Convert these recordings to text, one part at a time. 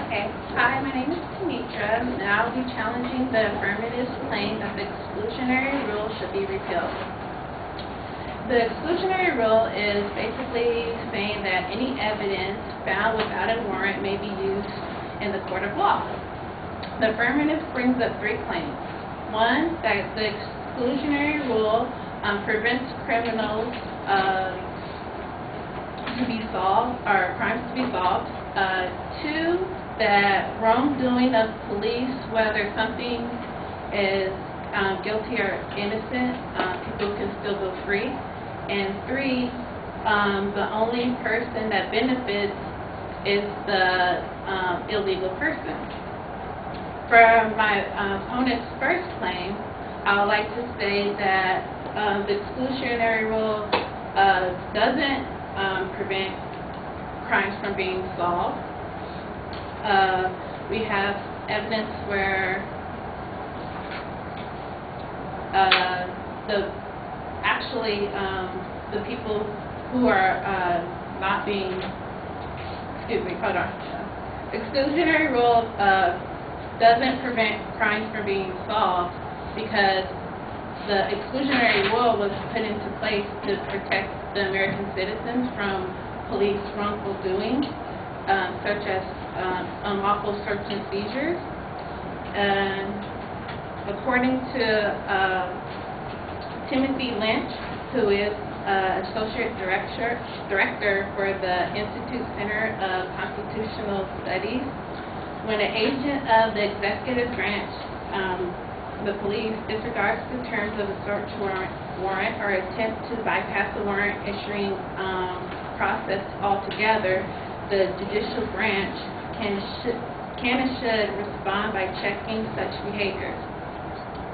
Okay. Hi, my name is Temetra, and I'll be challenging the affirmative claim that the exclusionary rule should be repealed. The exclusionary rule is basically saying that any evidence found without a warrant may be used in the court of law. The affirmative brings up three claims. One, that the exclusionary rule prevents criminals to be solved, or crimes to be solved. Two, that wrongdoing of police, whether something is guilty or innocent, people can still go free. And three, the only person that benefits is the illegal person. For my opponent's first claim, I would like to say that the exclusionary rule doesn't prevent crimes from being solved. We have evidence where the people who are not being, exclusionary rule doesn't prevent crimes from being solved because the exclusionary rule was put into place to protect the American citizens from police wrongful doing, such as unlawful search and seizures. And according to Timothy Lynch, who is Associate Director for the Institute Center of Constitutional Studies, when an agent of the executive branch, the police, disregards the terms of a search warrant or attempt to bypass the warrant issuing process altogether, the judicial branch can and should respond by checking such behaviors.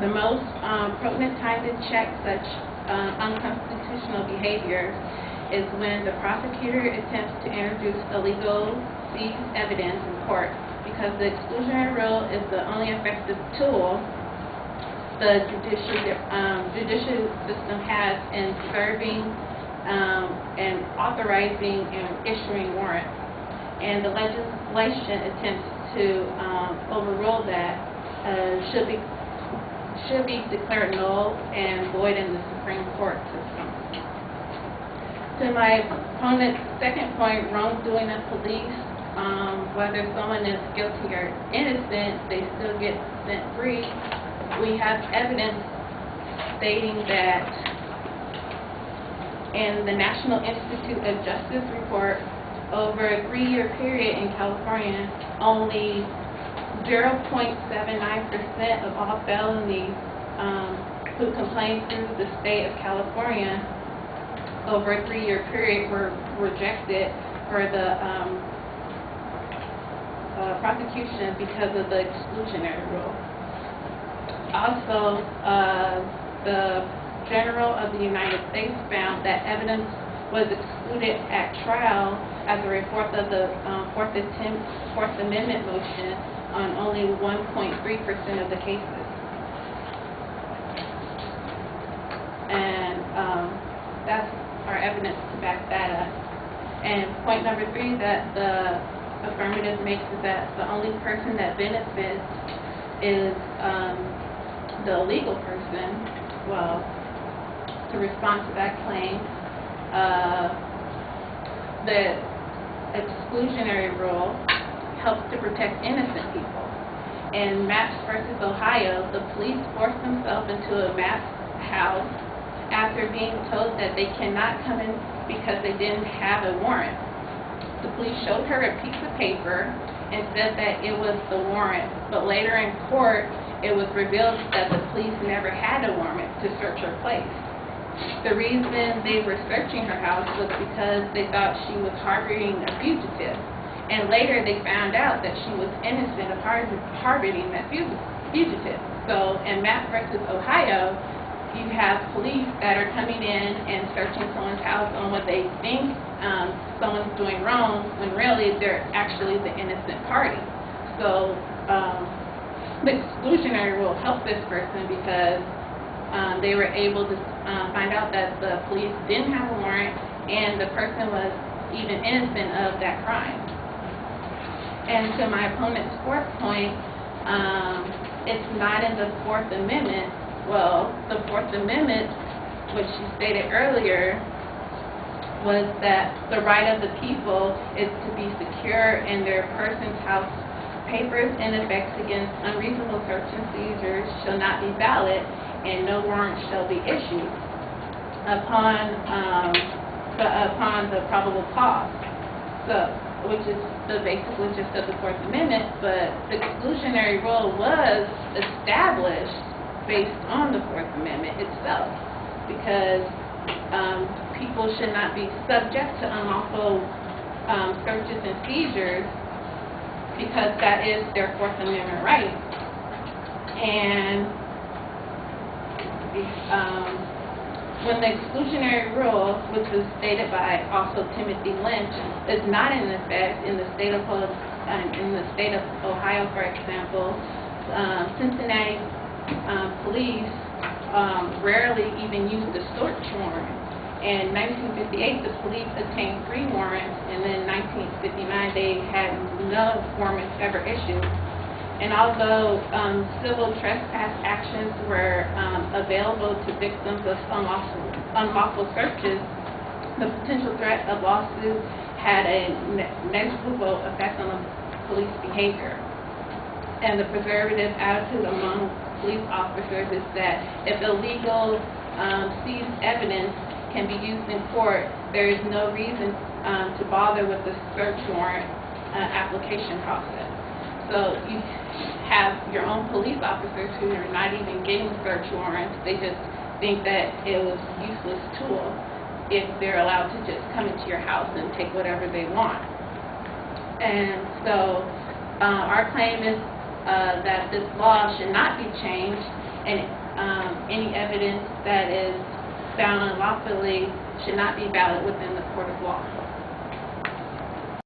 The most potent time to check such unconstitutional behavior is when the prosecutor attempts to introduce illegal seized evidence in court, because the exclusionary rule is the only effective tool the judicial system has in serving and authorizing and issuing warrants. And the legislation attempts to overrule that should be declared null and void in the Supreme Court system. To my opponent's second point, wrongdoing of police, whether someone is guilty or innocent, they still get set free. We have evidence stating that in the National Institute of Justice report, over a 3-year period in California, only 0.79% of all felonies who complained through the state of California over a 3-year period were rejected for the prosecution because of the exclusionary rule. Also, the General of the United States found that evidence was excluded at trial as a result of the Fourth Amendment motion on only 1.3% of the cases. And that's our evidence to back that up. And point number 3 that the affirmative makes is that the only person that benefits is the illegal person. Well, to respond to that claim, the exclusionary rule helps to protect innocent people. In Maps versus Ohio, the police forced themselves into a Maps house after being told that they cannot come in because they didn't have a warrant. The police showed her a piece of paper and said that it was the warrant, but later in court, it was revealed that the police never had a warrant to search her place. The reason they were searching her house was because they thought she was harboring a fugitive. And later they found out that she was innocent of harboring that fugitive. So in Mapp versus Ohio, you have police that are coming in and searching someone's house on what they think someone's doing wrong, when really they're actually the innocent party. So the exclusionary rule helped this person because they were able to find out that the police didn't have a warrant and the person was even innocent of that crime. And to my opponent's fourth point, it's not in the Fourth Amendment. Well, the Fourth Amendment, which she stated earlier, was that the right of the people is to be secure in their person's house. Papers and effects against unreasonable search and seizures shall not be valid, and no warrant shall be issued upon the probable cause. So, which is the basically just of the Fourth Amendment, but the exclusionary rule was established based on the Fourth Amendment itself, because people should not be subject to unlawful searches and seizures, because that is their Fourth Amendment right. And when the exclusionary rule, which was stated by also Timothy Lynch, is not in effect in the state of Ohio, for example, Cincinnati police rarely even use the search warrant. In 1958, the police obtained 3 warrants, and then in 1959, they had no warrants ever issued. And although civil trespass actions were available to victims of unlawful searches, the potential threat of lawsuit had a negligible effect on the police behavior. And the preservative attitude among police officers is that if illegal seized evidence can be used in court, there is no reason to bother with the search warrant application process. So you have your own police officers who are not even getting search warrants. They just think that it was a useless tool if they're allowed to just come into your house and take whatever they want. And so our claim is that this law should not be changed, and any evidence that is found unlawfully should not be valid within the court of law.